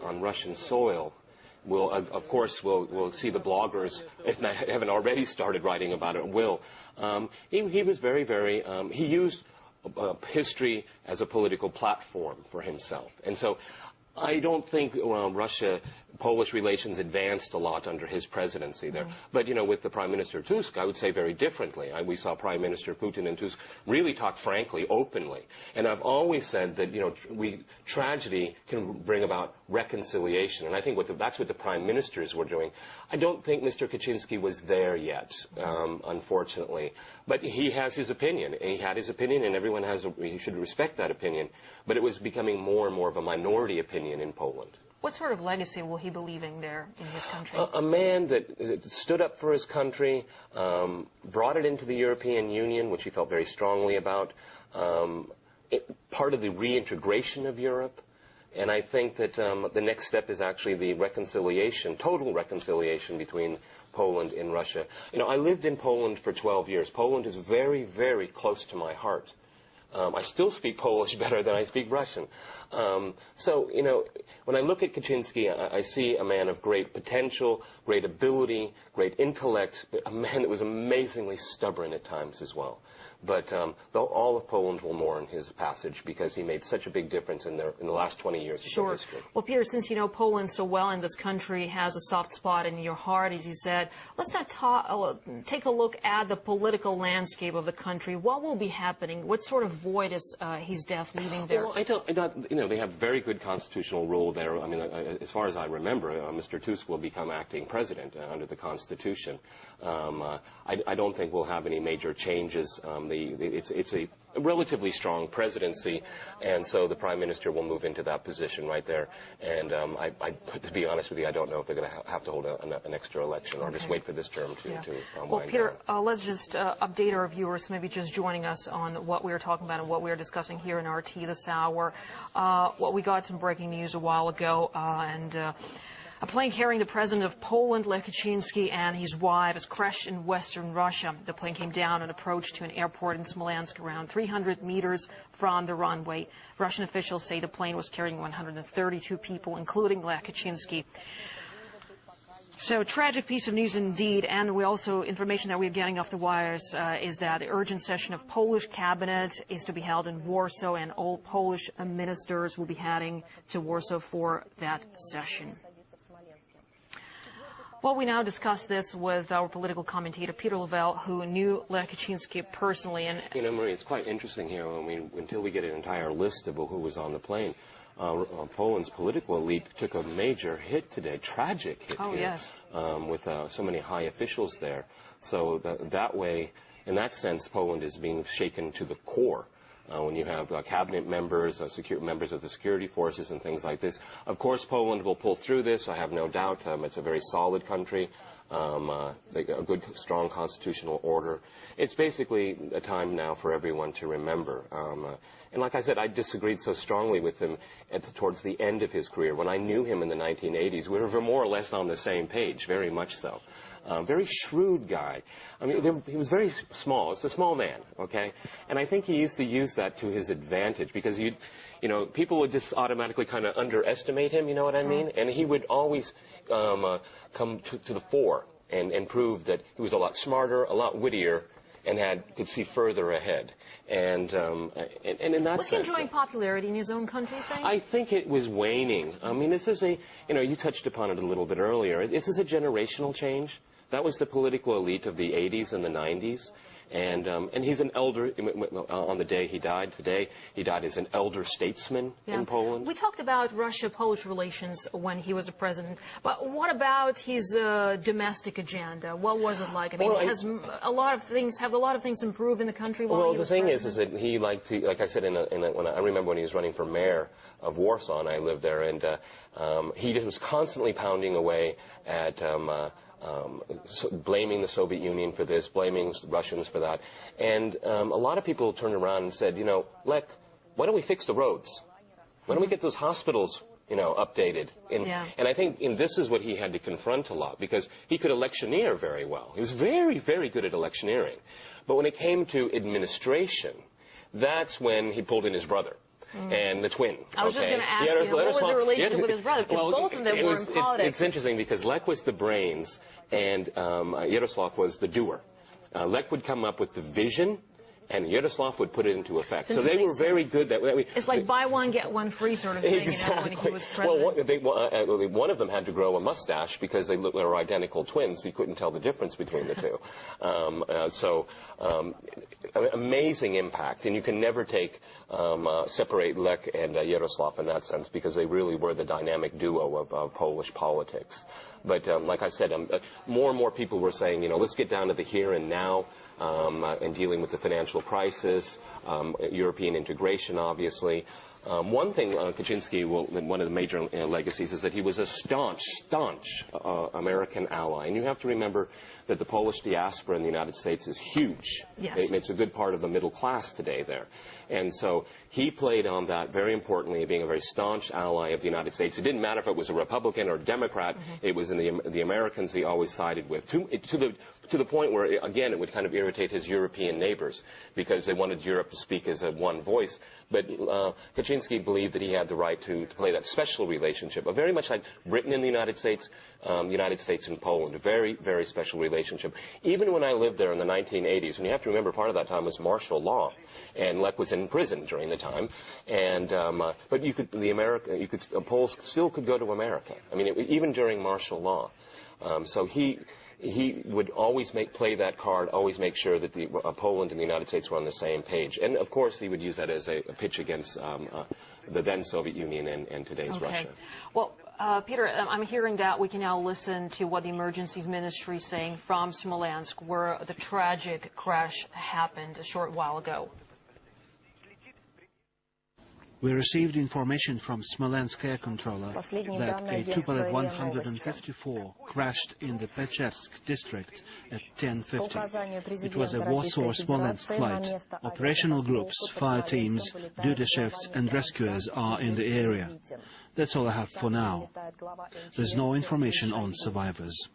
on Russian soil will, of course, we'll see the bloggers, if they haven't already started writing about it, will. He was very, very, he used history as a political platform for himself. And so I don't think Russia-Polish relations advanced a lot under his presidency there. But, you know, with the Prime Minister Tusk, I would say very differently. We saw Prime Minister Putin and Tusk really talk frankly, openly. And I've always said that, you know, tragedy can bring about reconciliation. And I think that's what the Prime Ministers were doing. I don't think Mr. Kaczynski was there yet, unfortunately. But he has his opinion. And he had his opinion, and everyone he should respect that opinion. But it was becoming more and more of a minority opinion in Poland. What sort of legacy will he be leaving there in his country? A man that stood up for his country, brought it into the European Union, which he felt very strongly about, part of the reintegration of Europe. And I think that the next step is actually the reconciliation, total reconciliation between Poland and Russia. You know, I lived in Poland for 12 years. Poland is very, very close to my heart. I still speak Polish better than I speak Russian. So, you know, when I look at Kaczynski, I see a man of great potential, great ability, great intellect, a man that was amazingly stubborn at times as well. But all of Poland will mourn his passage because he made such a big difference in the last 20 years of their history. Well, Peter, since you know Poland so well and this country has a soft spot in your heart, as you said, let's not take a look at the political landscape of the country. What will be happening? What sort of void is his death leaving there? Well, you know, they have very good constitutional rule there. I mean, as far as I remember, Mr. Tusk will become acting president under the Constitution. I don't think we'll have any major changes. It's a relatively strong presidency, and so the Prime Minister will move into that position right there. And to be honest with you, I don't know if they're going to have to hold an extra election or just wait for this term to Well, Peter, let's just update our viewers, maybe just joining us on what we were talking about and what we are discussing here in RT this hour. We got some breaking news a while ago, a plane carrying the president of Poland, Lech Kaczynski, and his wife has crashed in western Russia. The plane came down and approached to an airport in Smolensk around 300 meters from the runway. Russian officials say the plane was carrying 132 people, including Lech Kaczynski. So, tragic piece of news indeed, and we also, information that we're getting off the wires is that the urgent session of Polish cabinet is to be held in Warsaw, and all Polish ministers will be heading to Warsaw for that session. Well, we now discuss this with our political commentator, Peter Lavelle, who knew Lech Kaczynski personally. And you know, Marie, it's quite interesting here. I mean, until we get an entire list of who was on the plane, Poland's political elite took a major hit today, tragic hit here, yes. With so many high officials there. So that way, in that sense, Poland is being shaken to the core. When you have cabinet members, members of the security forces and things like this. Of course, Poland will pull through this, I have no doubt. It's a very solid country, a good, strong constitutional order. It's basically a time now for everyone to remember. And like I said, I disagreed so strongly with him towards the end of his career. When I knew him in the 1980s, we were more or less on the same page, very much so. Very shrewd guy. I mean, he was very small. It's a small man, okay? And I think he used to use that to his advantage because, you know, people would just automatically kind of underestimate him, you know what I mean? And he would always come to the fore and prove that he was a lot smarter, a lot wittier, and could see further ahead. And in that sense... Was he enjoying popularity in his own country, think? I think it was waning. I mean, this is you know, you touched upon it a little bit earlier. This is a generational change. That was the political elite of the 80s and the 90s. And he's an elder, on the day he died today, he died as an elder statesman in Poland. We talked about Russia-Polish relations when he was a president, but what about his domestic agenda? What was it like? I mean, have a lot of things improved in the country while he was president? Well, the thing is that he liked to, like I said, I remember when he was running for mayor of Warsaw, and I lived there, and he was constantly pounding away at blaming the Soviet Union for this, blaming Russians for that. And a lot of people turned around and said, you know, Lech, why don't we fix the roads? Why don't we get those hospitals, you know, updated? And I think this is what he had to confront a lot, because he could electioneer very well. He was very, very good at electioneering. But when it came to administration, that's when he pulled in his brother. and the twin. I was just going to ask you, what was the relationship with his brother? Because both of them were in politics. It's interesting because Lech was the brains and Yaroslav was the doer. Lech would come up with the vision, and Yaroslav would put it into effect. So they were very good that way. It's like buy one, get one free sort of thing, exactly. when he was president. Well, one of them had to grow a mustache because they were identical twins, so you couldn't tell the difference between the two. Amazing impact, and you can never separate Lech and Yaroslav in that sense because they really were the dynamic duo of Polish politics. But like I said, more and more people were saying, let's get down to the here and now and dealing with the financial crisis, European integration, obviously. One thing Kaczynski, one of the major legacies is that he was a staunch American ally. And you have to remember that the Polish diaspora in the United States is huge. Yes. It's a good part of the middle class today there. And so he played on that very importantly, being a very staunch ally of the United States. It didn't matter if it was a Republican or a Democrat. It was in the Americans he always sided with. To the point where, again, it would kind of irritate his European neighbors because they wanted Europe to speak as one voice. But Kaczynski believed that he had the right to play that special relationship, very much like Britain and the United States and Poland, a very, very special relationship. Even when I lived there in the 1980s, and you have to remember part of that time was martial law, and Lech was in prison during the time, and but Poles still could go to America. I mean, even during martial law. So he would always play that card, always make sure that Poland and the United States were on the same page. And, of course, he would use that as a pitch against the then Soviet Union and today's Russia. Well, Peter, I'm hearing that we can now listen to what the Emergency Ministry is saying from Smolensk, where the tragic crash happened a short while ago. We received information from Smolensk Air Controller that a Tupolev 154 crashed in the Pechersk district at 10:50. It was a Warsaw-Smolensk flight. Operational groups, fire teams, duty shifts and rescuers are in the area. That's all I have for now. There's no information on survivors.